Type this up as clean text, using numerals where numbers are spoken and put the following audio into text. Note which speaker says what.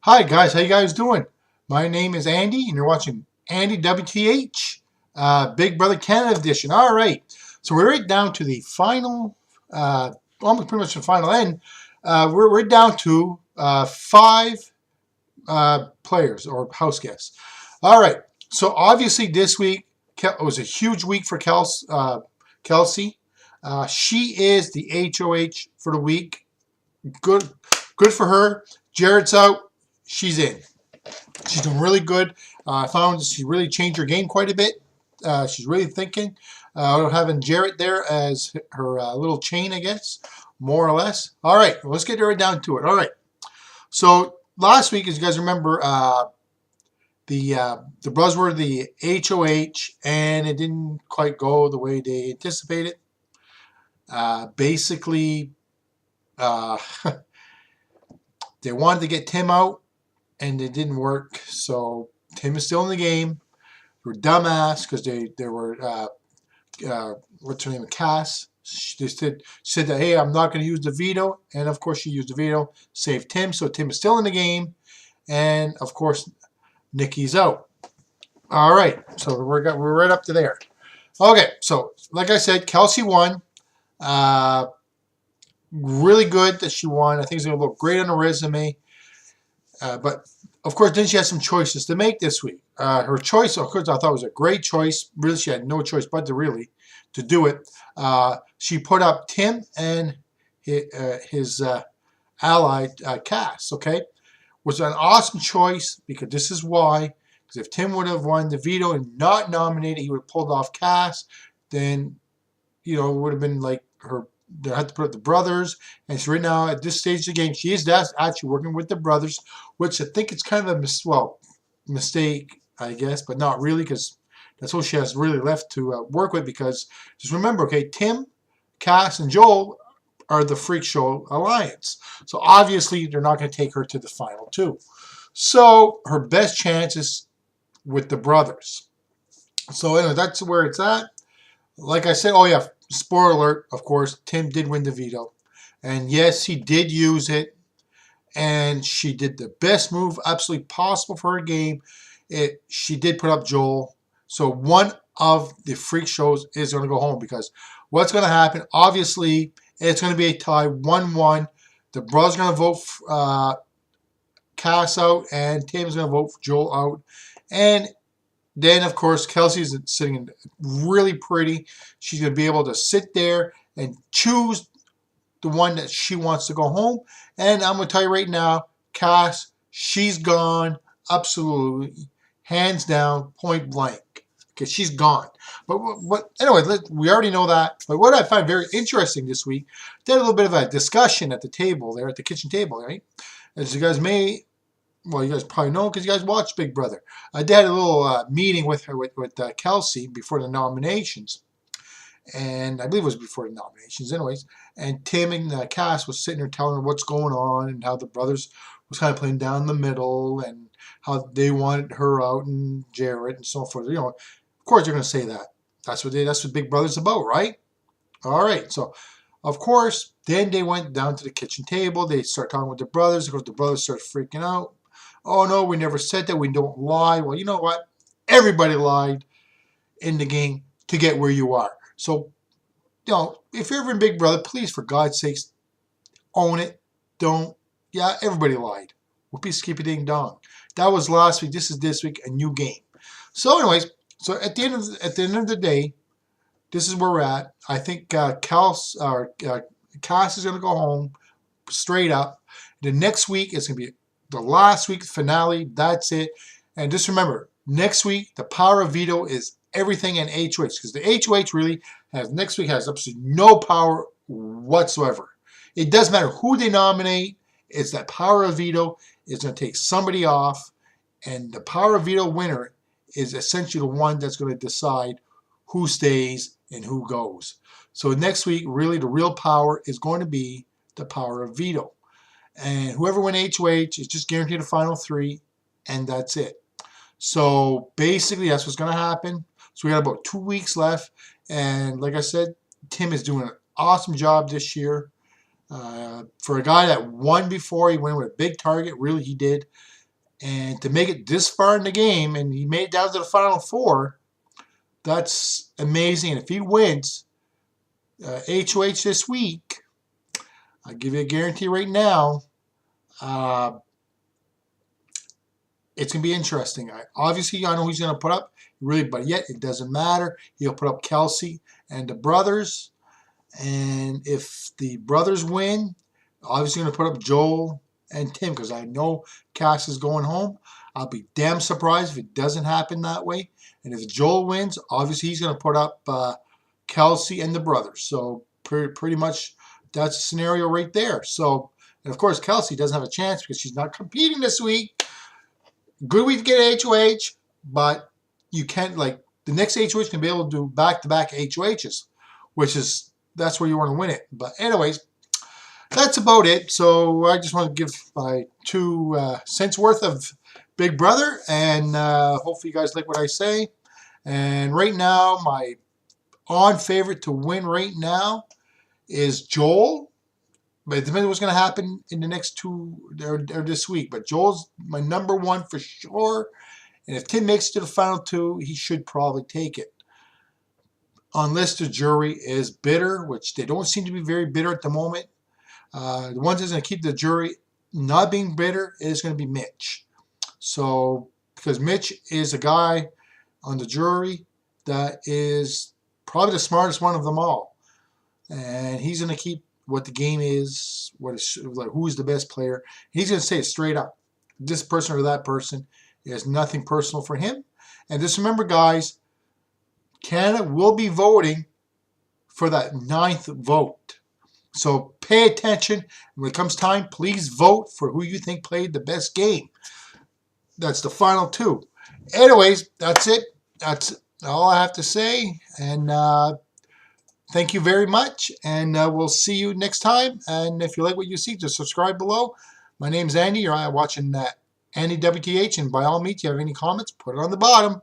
Speaker 1: Hi guys, how you guys doing? My name is Andy, and you're watching Andy WTH, Big Brother Canada edition. All right, so we're right down to the final, almost pretty much the final end. We're down to five players or house guests. All right, so obviously this week was a huge week for Kelsey. She is the HOH for the week. Good, good for her. Jared's out. She's in. She's doing really good. I found she really changed her game quite a bit. She's really thinking. Having Jarrett there as her little chain, I guess, more or less. All right, well, let's get right down to it. All right. So last week, as you guys remember, the Bros were the HOH, and it didn't quite go the way they anticipated. Basically, they wanted to get Tim out, and it didn't work. So Tim is still in the game. They were dumbass because they were what's her name, Cass. She said that, hey, I'm not going to use the veto, and of course she used the veto, saved Tim. So Tim is still in the game, and of course Nikki's out. All right, so we're right up to there. Okay, so like I said, Kelsey won. Really good that she won. I think it's going to look great on her resume. But, of course, then she had some choices to make this week. Her choice, of course, I thought was a great choice. Really, she had no choice but to do it. She put up Tim and his ally, Cass, okay? Was an awesome choice because this is why. Because if Tim would have won the veto and not nominated, he would have pulled off Cass. Then, it would have been like her. They had to put up the brothers, and so right now at this stage of the game, she is actually working with the brothers, which I think it's kind of a mistake, I guess, but not really because that's all she has really left to work with. Because just remember, okay, Tim, Cass, and Joel are the Freak Show Alliance, so obviously they're not going to take her to the final two. So her best chance is with the brothers. So anyway, that's where it's at. Like I said, oh yeah. Spoiler alert, of course, Tim did win the veto. And yes, he did use it. And she did the best move absolutely possible for her game. She did put up Joel. So one of the freak shows is going to go home because what's going to happen, obviously, it's going to be a tie, 1-1. The brothers are going to vote Cass out, and Tim's going to vote for Joel out. And then, of course, Kelsey's sitting really pretty. She's going to be able to sit there and choose the one that she wants to go home. And I'm going to tell you right now, Cass, she's gone. Absolutely. Hands down, point blank. Okay, she's gone. But anyway, we already know that. But what I find very interesting this week, they had a little bit of a discussion at the table there, at the kitchen table, right? As you guys may... Well, you guys probably know because you guys watch Big Brother. I did a little meeting with her, with Kelsey before the nominations. And I believe it was before the nominations anyways. And Tim and Cass was sitting there telling her what's going on and how the brothers was kind of playing down the middle and how they wanted her out and Jarrett and so forth. Of course they're going to say that. That's what Big Brother's about, right? All right, so... Of course, then they went down to the kitchen table. They start talking with the brothers. Of course, the brothers start freaking out. Oh, no, we never said that. We don't lie. Well, you know what? Everybody lied in the game to get where you are. So, if you're ever in Big Brother, please, for God's sakes, own it. Don't. Yeah, everybody lied. Whoopie skippy ding dong. That was last week. This is this week, a new game. So, anyways, so at the end of the day, this is where we're at. I think Cass is going to go home straight up. The next week is going to be the last week finale. That's it. And just remember, next week, the power of veto is everything in HOH. Because the HOH really next week has absolutely no power whatsoever. It doesn't matter who they nominate. It's that power of veto is going to take somebody off. And the power of veto winner is essentially the one that's going to decide who stays and who goes. So next week, really, the real power is going to be the power of veto. And whoever wins HOH is just guaranteed a final three, and that's it. So basically, that's what's going to happen. So we got about 2 weeks left. And like I said, Tim is doing an awesome job this year. For a guy that won before, he went with a big target. Really, he did. And to make it this far in the game, and he made it down to the Final Four, that's amazing. And if he wins HOH this week, I'll give you a guarantee right now, it's going to be interesting. Obviously, I know he's going to put up, really, but yet it doesn't matter. He'll put up Kelsey and the brothers. And if the brothers win, obviously going to put up Joel and Tim, because I know Cass is going home. I'll be damn surprised if it doesn't happen that way. And if Joel wins, obviously he's going to put up Kelsey and the brothers. So pretty much that's a scenario right there. So, and of course, Kelsey doesn't have a chance because she's not competing this week. Good week to get HOH, but you can't, like, the next HOH can be able to do back-to-back HOHs, that's where you want to win it. But anyways, that's about it. So I just want to give my 2 cents worth of Big Brother, and hopefully you guys like what I say. And right now, my on favorite to win right now is Joel. But it depends what's going to happen in the next 2 or this week. But Joel's my number 1 for sure. And if Tim makes it to the final 2, he should probably take it. Unless the jury is bitter, which they don't seem to be very bitter at the moment. The ones that's going to keep the jury not being bitter is going to be Mitch. So, because Mitch is a guy on the jury that is probably the smartest one of them all. And he's going to keep what the game is, like who's the best player. He's going to say it straight up. This person or that person is nothing personal for him. And just remember, guys, Canada will be voting for that 9th vote. So pay attention. When it comes time, please vote for who you think played the best game. That's the final 2. Anyways, that's it. That's all I have to say. And thank you very much. And we'll see you next time. And if you like what you see, just subscribe below. My name's Andy. You're watching Andy WTH. And by all means, if you have any comments, put it on the bottom.